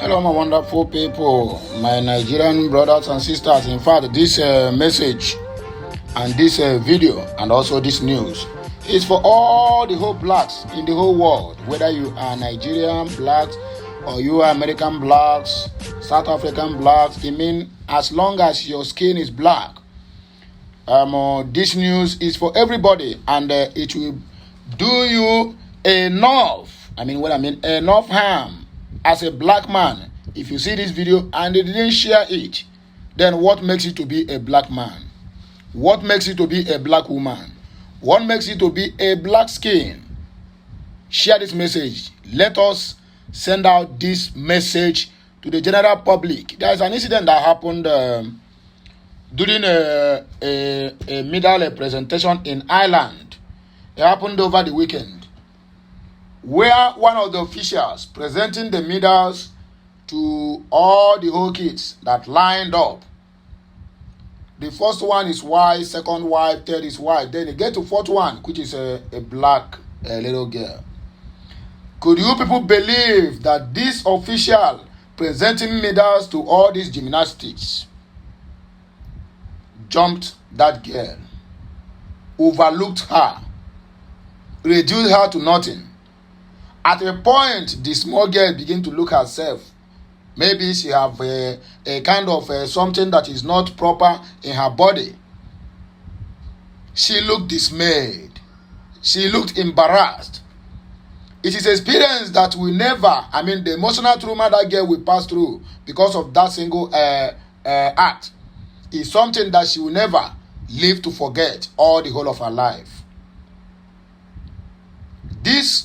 Hello, my wonderful people, my Nigerian brothers and sisters. In fact, this message and this video and also this news is for all the whole blacks in the whole world, whether you are Nigerian blacks or you are American blacks, South African blacks. I mean, as long as your skin is black, this news is for everybody, and it will do you enough. Enough harm. As a black man, if you see this video and they didn't share it, then what makes it to be a black man? What makes it to be a black woman? What makes it to be a black skin? Share this message. Let us send out this message to the general public. There is an incident that happened during a medal presentation in Ireland. It happened over the weekend, where one of the officials presenting the medals to all the whole kids that lined up. The first one is white, second white, third is white. Then you get to fourth one, which is a black little girl. Could you people believe that this official presenting medals to all these gymnastics jumped that girl, overlooked her, reduced her to nothing? At a point, the small girl began to look herself. Maybe she have a kind of something that is not proper in her body. She looked dismayed. She looked embarrassed. It is experience that we never, the emotional trauma that girl will pass through because of that single act is something that she will never live to forget all the whole of her life. This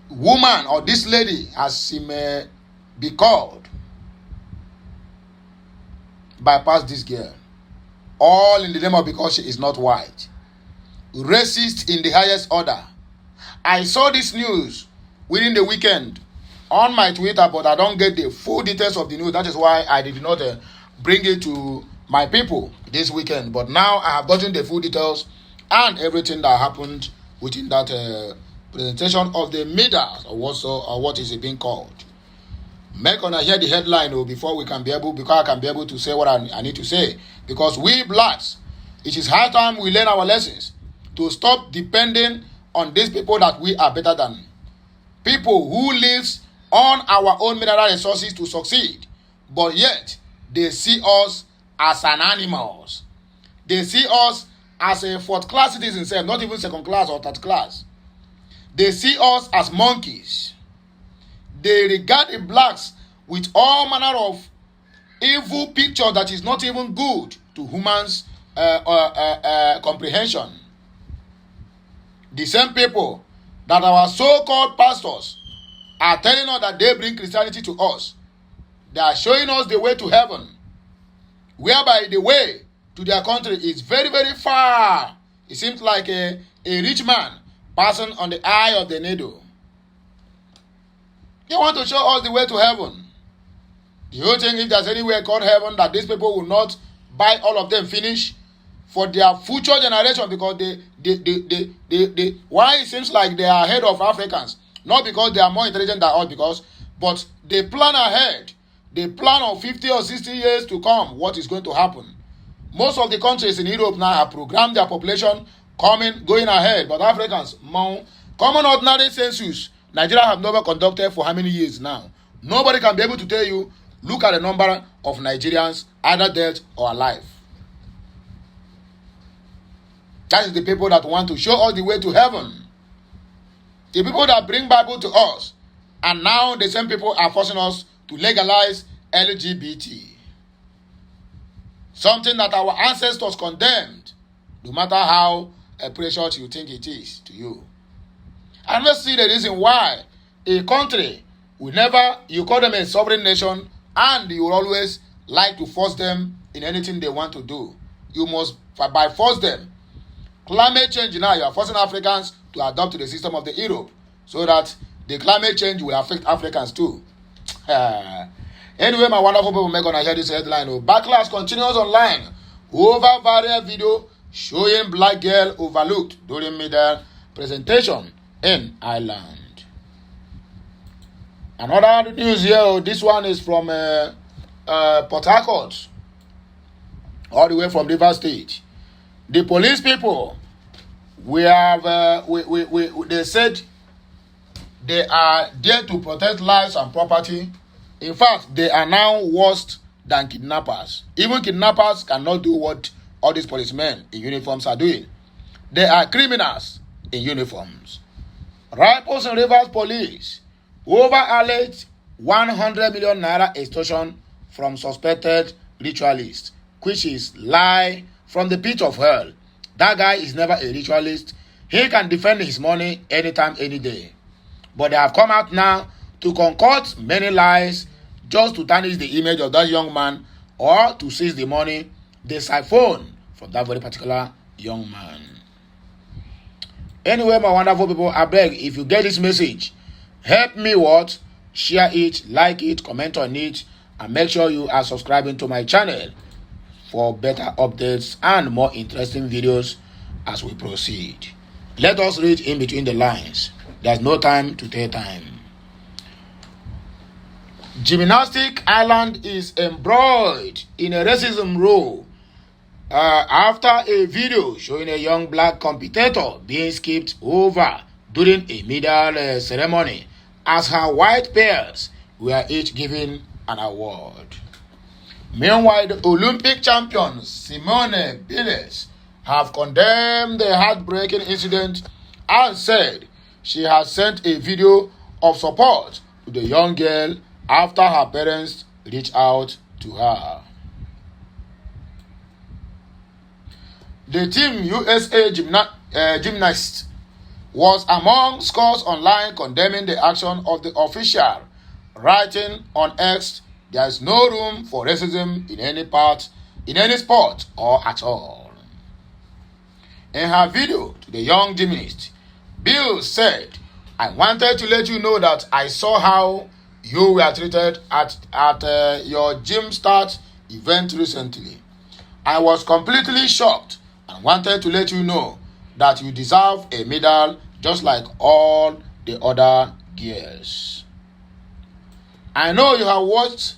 woman or this lady, as she may be called, bypass this girl, all in the name of because she is not white. Racist in the highest order. I saw this news within the weekend on my Twitter, but I don't get the full details of the news. That is why I did not bring it to my people this weekend. But now I have gotten the full details and everything that happened within that presentation of the medals, or what is it being called. Make on hear the headline before I can be able to say what I need to say. Because we blacks, it is high time we learn our lessons to stop depending on these people that we are better than. People who lives on our own mineral resources to succeed, but yet they see us as an animals. They see us as a fourth class citizens, not even second class or third class. They see us as monkeys. They regard the blacks with all manner of evil picture that is not even good to humans' comprehension. The same people that our so-called pastors are telling us that they bring Christianity to us. They are showing us the way to heaven, whereby the way to their country is very, very far. It seems like a rich man passing on the eye of the needle. They want to show us the way to heaven. Do you think if there's anywhere called heaven that these people will not buy all of them finish for their future generation? Because they why it seems like they are ahead of Africans? Not because they are more intelligent than us, but they plan ahead. They plan on 50 or 60 years to come what is going to happen. Most of the countries in Europe now have programmed their population going ahead, but Africans, common ordinary census, Nigeria have never conducted for how many years now? Nobody can be able to tell you, look at the number of Nigerians either dead or alive. That is the people that want to show us the way to heaven. The people that bring Bible to us, and now the same people are forcing us to legalize LGBT. Something that our ancestors condemned, no matter how precious you think it is to you. And let's see the reason why a country will never, you call them a sovereign nation, and you will always like to force them in anything they want to do. You must, by force them. Climate change now, you are forcing Africans to adopt the system of the Europe, so that the climate change will affect Africans too. Anyway, my wonderful people, make gonna hear this headline. Backlash continues online over viral video showing black girl overlooked during medal presentation in Ireland. Another news here, this one is from Port Harcourt, all the way from Rivers State. The police people, we have, they said they are there to protect lives and property. In fact, they are now worse than kidnappers. Even kidnappers cannot do what all these policemen in uniforms are doing. They are criminals in uniforms. Rivers and Rivers Police over alleged 100 million naira extortion from suspected ritualist, which is lie from the pit of hell. That guy is never a ritualist. He can defend his money anytime, any day. But they have come out now to concoct many lies just to tarnish the image of that young man or to seize the money they siphon from that very particular young man. Anyway, my wonderful people, I beg, if you get this message, help me what? Share it, like it, comment on it, and make sure you are subscribing to my channel for better updates and more interesting videos as we proceed. Let us read in between the lines. There's no time to take time. Gymnastic Island is embroiled in a racism row after a video showing a young black competitor being skipped over during a medal ceremony as her white peers were each given an award. Meanwhile, the Olympic champions Simone Biles have condemned the heartbreaking incident and said she has sent a video of support to the young girl after her parents reached out to her. The Team USA gymnast was among scores online condemning the action of the official, writing on X, "There is no room for racism in any sport or at all." In her video to the young gymnast, Bill said, "I wanted to let you know that I saw how you were treated at your gym start event recently. I was completely shocked and wanted to let you know that you deserve a medal just like all the other girls. I know you have worked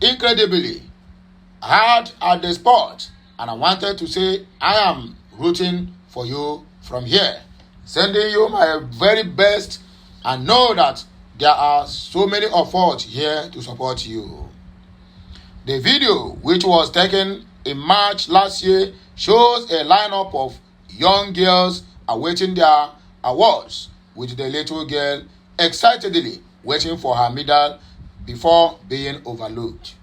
incredibly hard at the sport, and I wanted to say I am rooting for you from here, sending you my very best, and know that there are so many of us here to support you." The video, which was taken in March last year, shows a lineup of young girls awaiting their awards, with the little girl excitedly waiting for her medal before being overlooked.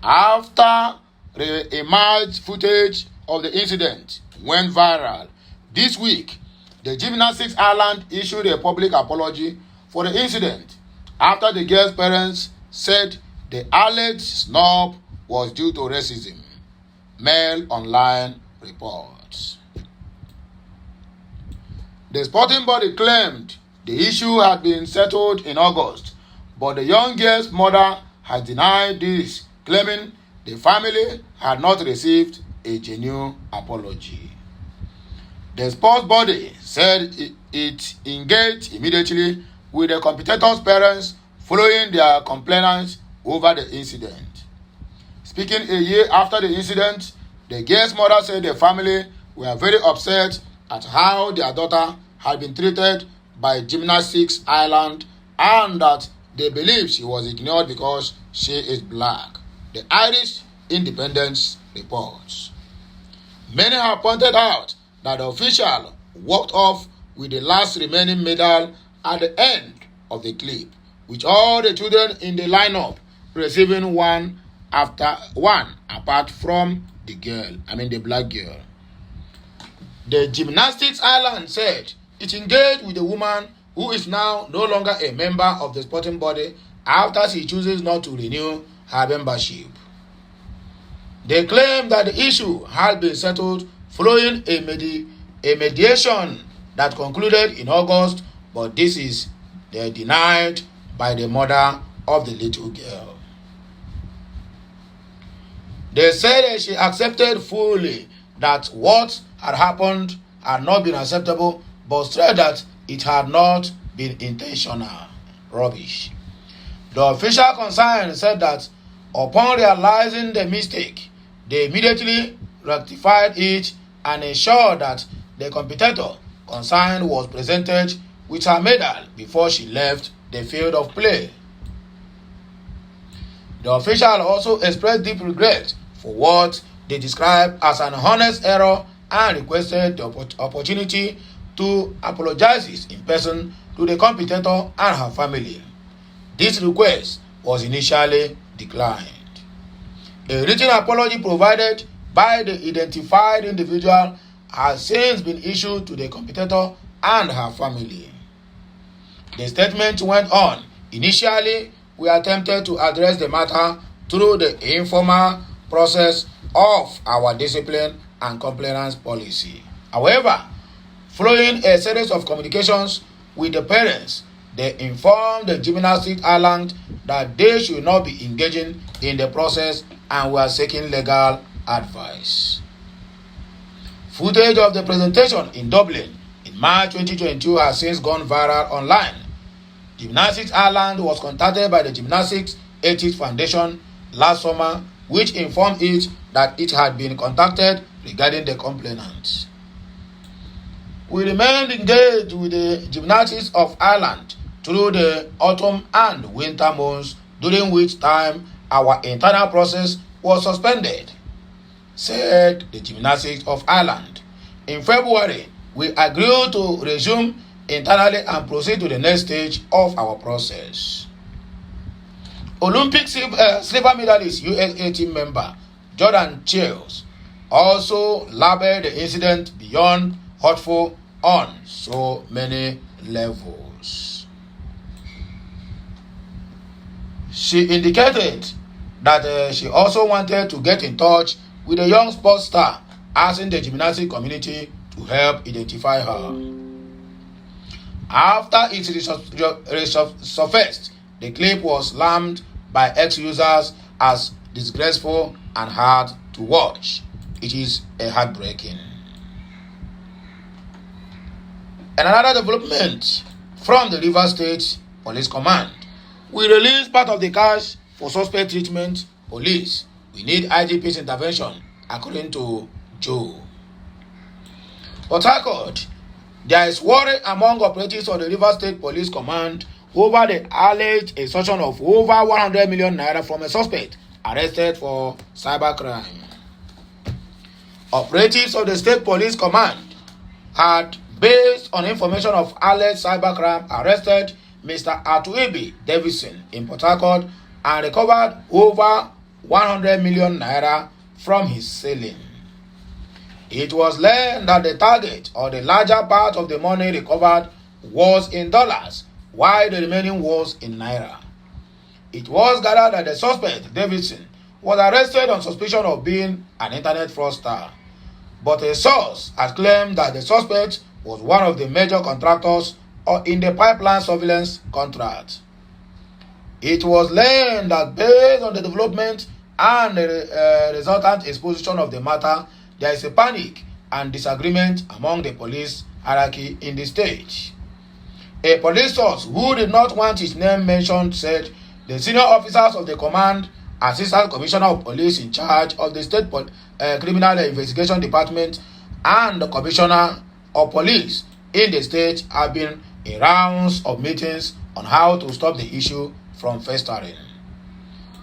After the emerged footage of the incident went viral this week, the Gymnastics Island issued a public apology for the incident after the girl's parents said the alleged snub was due to racism. Mail Online reports. The sporting body claimed the issue had been settled in August, but the young girl's mother has denied this, claiming the family had not received a genuine apology. The sports body said it engaged immediately with the competitors' parents following their complaints over the incident. Speaking a year after the incident, the girl's mother said the family were very upset at how their daughter had been treated by Gymnastics Island and that they believe she was ignored because she is black. The Irish Independence reports. Many have pointed out that the official walked off with the last remaining medal at the end of the clip, with all the children in the lineup receiving one after one apart from the black girl. The Gymnastics Island said it engaged with the woman who is now no longer a member of the sporting body after she chooses not to renew her membership. They claim that the issue had been settled following a mediation that concluded in August, but this is denied by the mother of the little girl. They said she accepted fully that what had happened had not been acceptable, but stressed that it had not been intentional. rubbish. The official concerned said that upon realizing the mistake, they immediately rectified it and ensured that the competitor concerned was presented with her medal before she left the field of play. The official also expressed deep regret for what they described as an honest error and requested the opportunity to apologize in person to the competitor and her family. This request was initially declined. A written apology provided by the identified individual has since been issued to the competitor and her family. The statement went on. Initially, we attempted to address the matter through the informal process of our discipline and compliance policy. However, following a series of communications with the parents, they informed the Gymnastics Ireland that they should not be engaging in the process and were seeking legal advice. Footage of the presentation in Dublin in March 2022 has since gone viral online. Gymnastics Ireland was contacted by the Gymnastics Ethics Foundation last summer, which informed it that it had been contacted regarding the complainant. We remained engaged with the Gymnastics of Ireland through the autumn and winter months, during which time our internal process was suspended, said the Gymnastics of Ireland. In February, we agreed to resume internally and proceed to the next stage of our process. Olympic silver medalist USA team member Jordan Chiles also labeled the incident beyond hurtful on so many levels. She indicated that she also wanted to get in touch with a young sports star, asking the gymnastics community to help identify her. After it resurfaced, the clip was slammed by ex-users as disgraceful and hard to watch. It is a heartbreaking. And another development from the Rivers State Police Command. We released part of the cash for suspect treatment. Police, we need IGP's intervention, according to Joe. Port Harcourt, there is worry among operatives of the Rivers State Police Command over the alleged extortion of over 100 million naira from a suspect arrested for cybercrime. Operatives of the State Police Command had, based on information of alleged cybercrime, arrested Mr. Atuibi Davidson in Port Harcourt and recovered over 100 million naira from his ceiling. It was learned that the target or the larger part of the money recovered was in dollars, while the remaining was in naira. It was gathered that the suspect, Davidson, was arrested on suspicion of being an internet fraudster, but a source has claimed that the suspect was one of the major contractors in the pipeline surveillance contract. It was learned that based on the development and the resultant exposition of the matter, there is a panic and disagreement among the police hierarchy in the state. A police source who did not want his name mentioned said the senior officers of the command, Assistant Commissioner of Police in charge of the State Criminal Investigation Department, and the Commissioner of Police in the state have been in rounds of meetings on how to stop the issue from festering.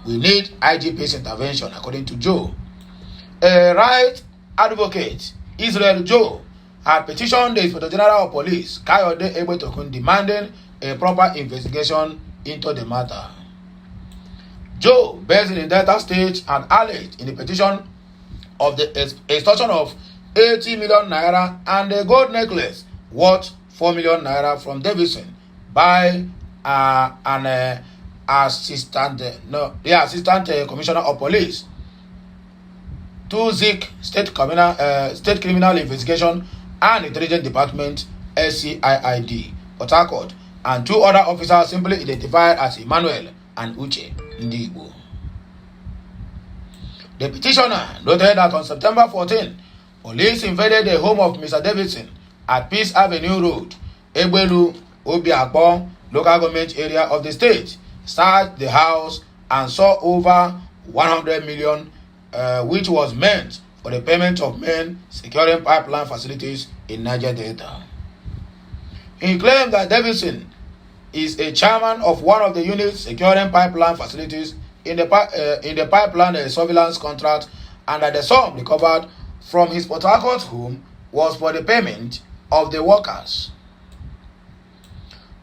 We need IGP's intervention, according to Joe. A right advocate, Israel Joe, had petitioned the Inspector General of Police, Kayode Egbetokun, demanding a proper investigation into the matter. Joe, based in Delta State, had alleged in the petition of the extortion of 80 million naira and a gold necklace worth 4 million naira from Davidson by an assistant commissioner of police to Zik State Criminal Investigation and Intelligence Department SCIID Port Harcourt, and two other officers simply identified as Emmanuel and Uche Ndigbo. The petitioner noted that on September 14, police invaded the home of Mr. Davidson at Peace Avenue Road, Egbelu, Obiakpo, local government area of the state, searched the house and saw over 100 million, which was meant for the payment of men securing pipeline facilities in Niger Delta. He claimed that Davidson is a chairman of one of the units securing pipeline facilities in the pipeline surveillance contract, and that the sum recovered from his Port Harcourt home was for the payment of the workers.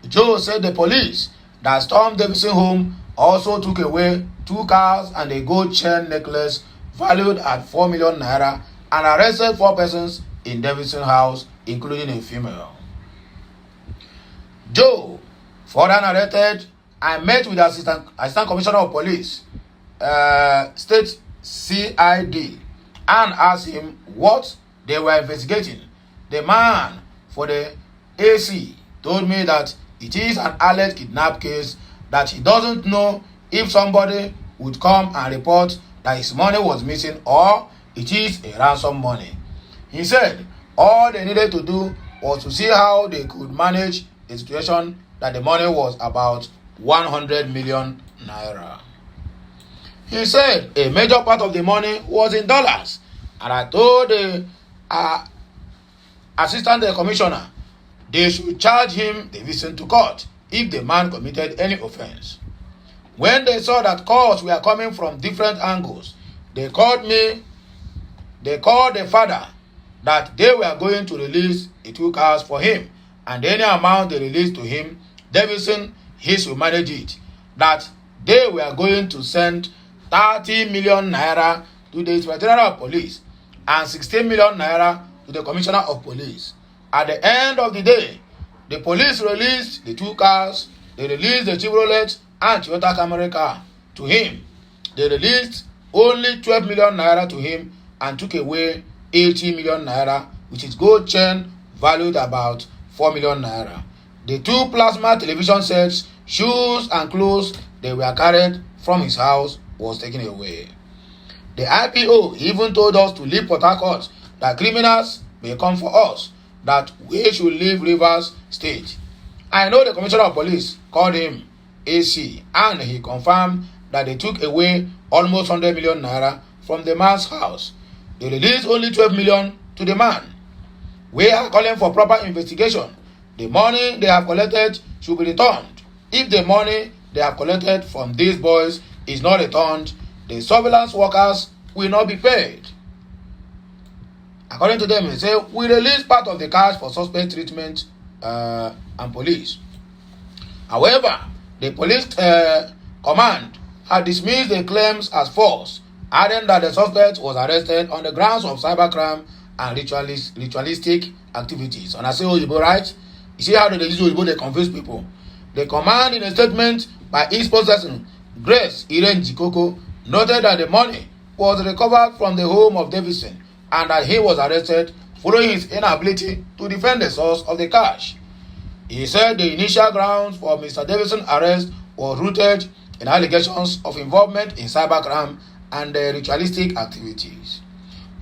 Joe said the police that stormed Davidson home also took away 2 cars and a gold chain necklace valued at 4 million naira, and arrested 4 persons in Davidson house, including a female. Joe further narrated, I met with the Assistant Commissioner of Police, State CID, and asked him what they were investigating. The man for the AC told me that it is an alleged kidnap case, that he doesn't know if somebody would come and report that his money was missing or it is a ransom money. He said all they needed to do was to see how they could manage the situation, that the money was about 100 million naira. He said a major part of the money was in dollars, and I told the Assistant Commissioner they should charge him Davidson to court if the man committed any offense. When they saw that calls were coming from different angles, they called the father that they were going to release the 2 cars for him, and any amount they released to him, Davidson, he should manage it. That they were going to send 30 million naira to the Inspector General of Police and 16 million naira to the Commissioner of Police. At the end of the day, the police released the 2 cars, they released the Chevrolet and Toyota Camry car to him. They released only 12 million naira to him and took away 80 million naira, which is gold chain valued about 4 million naira. The 2 plasma television sets, shoes and clothes they were carried from his house was taken away. The IPO even told us to leave Port Harcourt, that criminals may come for us, that we should leave Rivers State. I know the Commissioner of Police called him AC, and he confirmed that they took away almost 100 million naira from the man's house. They released only 12 million to the man. We are calling for proper investigation. The money they have collected should be returned. If the money they have collected from these boys is not returned, the surveillance workers will not be paid. According to them, they say, we release part of the cash for suspect treatment and police. However, the police command had dismissed the claims as false, adding that the suspect was arrested on the grounds of cybercrime and ritualistic activities. And I say Oyibo, right? You see how they use Oyibo, they confuse people. The command, in a statement by its spokesperson, Grace Irene Jikoko, noted that the money was recovered from the home of Davidson and that he was arrested following his inability to defend the source of the cash. He said the initial grounds for Mr. Davidson's arrest was rooted in allegations of involvement in cybercrime and ritualistic activities.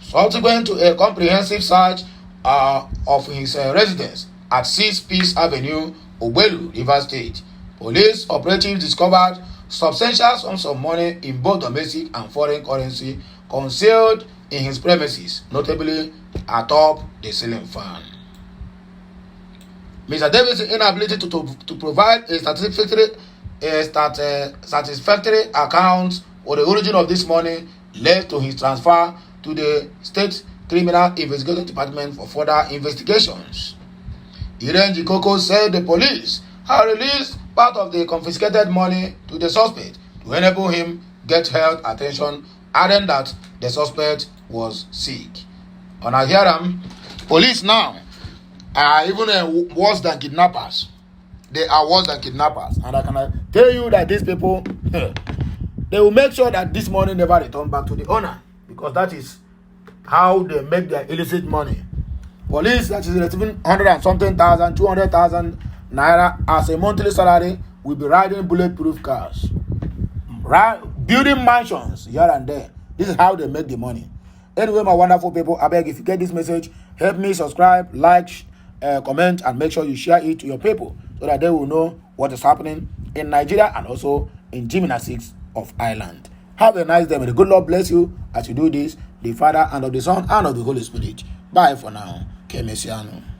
Subsequent to a comprehensive search of his residence at 6 Peace Avenue, Ogbelu, Rivers State, police operatives discovered substantial sums of money in both domestic and foreign currency concealed in his premises, notably atop the ceiling fan. Mr. Davidson's inability to provide a satisfactory account for the origin of this money led to his transfer to the State Criminal Investigation Department for further investigations. Irene Jikoko said the police had released part of the confiscated money to the suspect to enable him get health attention, adding that the suspect was sick. On Ahiram, police now are even worse than kidnappers. They are worse than kidnappers. And I can tell you that these people, they will make sure that this money never return back to the owner, because that is how they make their illicit money. Police that is receiving 100 and something thousand, 200,000 naira as a monthly salary will be riding bulletproof cars, building mansions here and there. This is how they make the money. Anyway, my wonderful people, I beg, if you get this message, help me subscribe, like, comment, and make sure you share it to your people so that they will know what is happening in Nigeria and also in gymnastics of Ireland. Have a nice day. May the good Lord bless you as you do this, the Father and of the Son and of the Holy Spirit. Bye for now. Kemesiano.